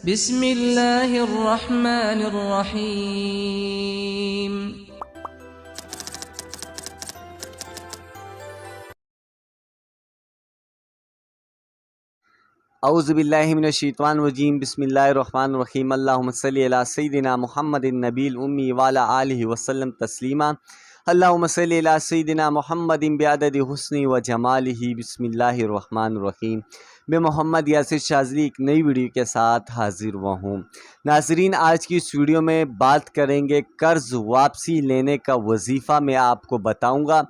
بسم اللہ الرحمن الرحیم۔ اعوذ باللہ من الشیطان الرجیم، بسم اللہ الرحمن الرحیم۔ اللہم صلی علی سیدنا محمد النبی الامی وعلی آلہ وسلم تسلیما۔ اللہم صلی علی سیدنا محمد بعدد حسن و جمالہ۔ بسم اللہ الرحمن الرحیم۔ میں محمد یاسر شاذلی ایک نئی ویڈیو کے ساتھ حاضر ہوا ہوں۔ ناظرین، آج کی اس ویڈیو میں بات کریں گے قرض واپسی لینے کا وظیفہ میں آپ کو بتاؤں گا۔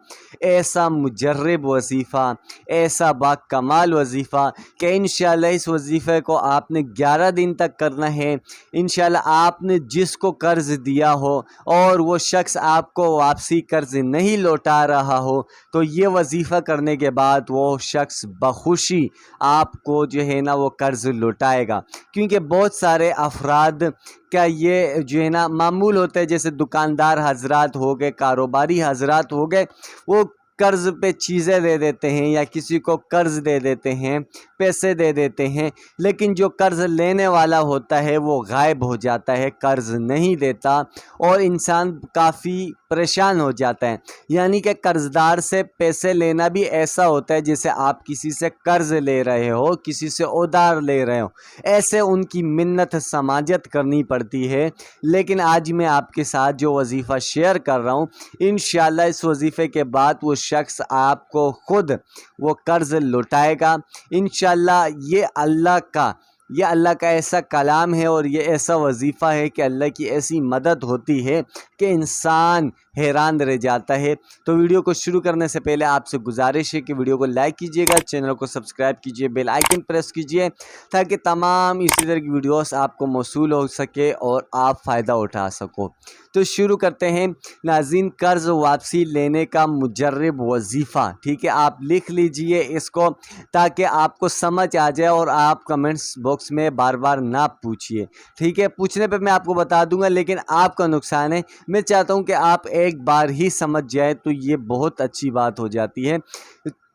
ایسا مجرب وظیفہ، ایسا با کمال وظیفہ کہ انشاءاللہ اس وظیفے کو آپ نے 11 دن تک کرنا ہے۔ انشاءاللہ آپ نے جس کو قرض دیا ہو اور وہ شخص آپ کو واپسی قرض نہیں لوٹا رہا ہو تو یہ وظیفہ کرنے کے بعد وہ شخص بخوشی آپ کو جو ہے نا وہ قرض لوٹائے گا، کیونکہ بہت سارے افراد کا یہ جو ہے نا معمول ہوتا ہے، جیسے دکاندار حضرات ہو گئے، کاروباری حضرات ہو گئے، وہ قرض پہ چیزیں دے دیتے ہیں یا کسی کو قرض دے دیتے ہیں، پیسے دے دیتے ہیں، لیکن جو قرض لینے والا ہوتا ہے وہ غائب ہو جاتا ہے، قرض نہیں دیتا اور انسان کافی پریشان ہو جاتا ہے۔ یعنی کہ قرضدار سے پیسے لینا بھی ایسا ہوتا ہے جیسے آپ کسی سے قرض لے رہے ہو، کسی سے ادھار لے رہے ہو، ایسے ان کی منت سماجت کرنی پڑتی ہے۔ لیکن آج میں آپ کے ساتھ جو وظیفہ شیئر کر رہا ہوں، انشاءاللہ اس وظیفے کے بعد وہ شخص آپ کو خود وہ قرض لوٹائے گا انشاءاللہ۔ یہ اللہ کا ایسا کلام ہے اور یہ ایسا وظیفہ ہے کہ اللہ کی ایسی مدد ہوتی ہے کہ انسان حیران رہ جاتا ہے۔ تو ویڈیو کو شروع کرنے سے پہلے آپ سے گزارش ہے کہ ویڈیو کو لائک کیجئے گا، چینل کو سبسکرائب کیجئے، بیل آئیکن پریس کیجئے تاکہ تمام اسی طرح کی ویڈیوز آپ کو موصول ہو سکے اور آپ فائدہ اٹھا سکو۔ تو شروع کرتے ہیں ناظرین، قرض واپسی لینے کا مجرب وظیفہ، ٹھیک ہے؟ آپ لکھ لیجئے اس کو تاکہ آپ کو سمجھ آ جائے اور آپ کمنٹس باکس میں بار بار نہ پوچھئے، ٹھیک ہے؟ پوچھنے پہ میں آپ کو بتا دوں گا لیکن آپ کا نقصان ہے۔ میں چاہتا ہوں کہ آپ ایک بار ہی سمجھ جائے تو یہ بہت اچھی بات ہو جاتی ہے۔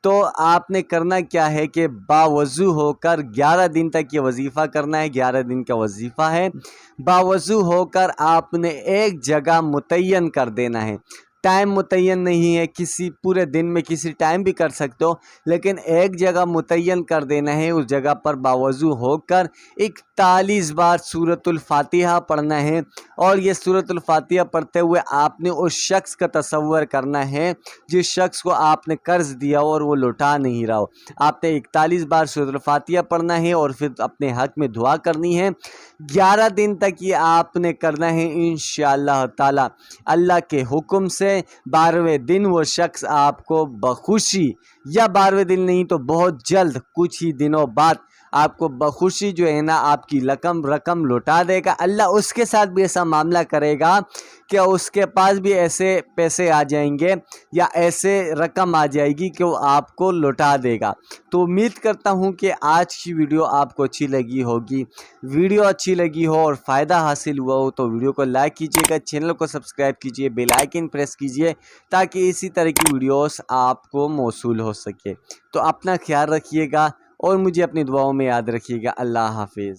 تو آپ نے کرنا کیا ہے کہ باوضو ہو کر 11 دن تک یہ وظیفہ کرنا ہے۔ 11 دن کا وظیفہ ہے۔ باوضو ہو کر آپ نے ایک جگہ متعین کر دینا ہے، ٹائم متعین نہیں ہے، کسی پورے دن میں کسی ٹائم بھی کر سکتے ہو، لیکن ایک جگہ متعین کر دینا ہے۔ اس جگہ پر باوضو ہو کر 41 بار سورۃ الفاتحہ پڑھنا ہے، اور یہ سورۃ الفاتحہ پڑھتے ہوئے آپ نے اس شخص کا تصور کرنا ہے جس شخص کو آپ نے قرض دیا اور وہ لوٹا نہیں رہا ہو۔ آپ نے 41 بار سورۃ الفاتحہ پڑھنا ہے اور پھر اپنے حق میں دعا کرنی ہے۔ 11 دن تک یہ آپ نے کرنا ہے انشاءاللہ تعالی۔ اللہ کے حکم سے 12ویں دن وہ شخص آپ کو بخوشی، یا 12ویں دن نہیں تو بہت جلد کچھ ہی دنوں بعد آپ کو بخوشی جو ہے نا آپ کی رقم لوٹا دے گا۔ اللہ اس کے ساتھ بھی ایسا معاملہ کرے گا کہ اس کے پاس بھی ایسے پیسے آ جائیں گے یا ایسے رقم آ جائے گی کہ وہ آپ کو لوٹا دے گا۔ تو امید کرتا ہوں کہ آج کی ویڈیو آپ کو اچھی لگی ہوگی۔ ویڈیو اچھی لگی ہو اور فائدہ حاصل ہوا ہو تو ویڈیو کو لائک کیجئے گا، چینل کو سبسکرائب کیجئے، بیل آئیکن پریس کیجئے تاکہ اسی طرح کی ویڈیوز آپ کو موصول ہو سکے۔ تو اپنا خیال رکھیے گا اور مجھے اپنی دعاؤں میں یاد رکھیے گا۔ اللہ حافظ۔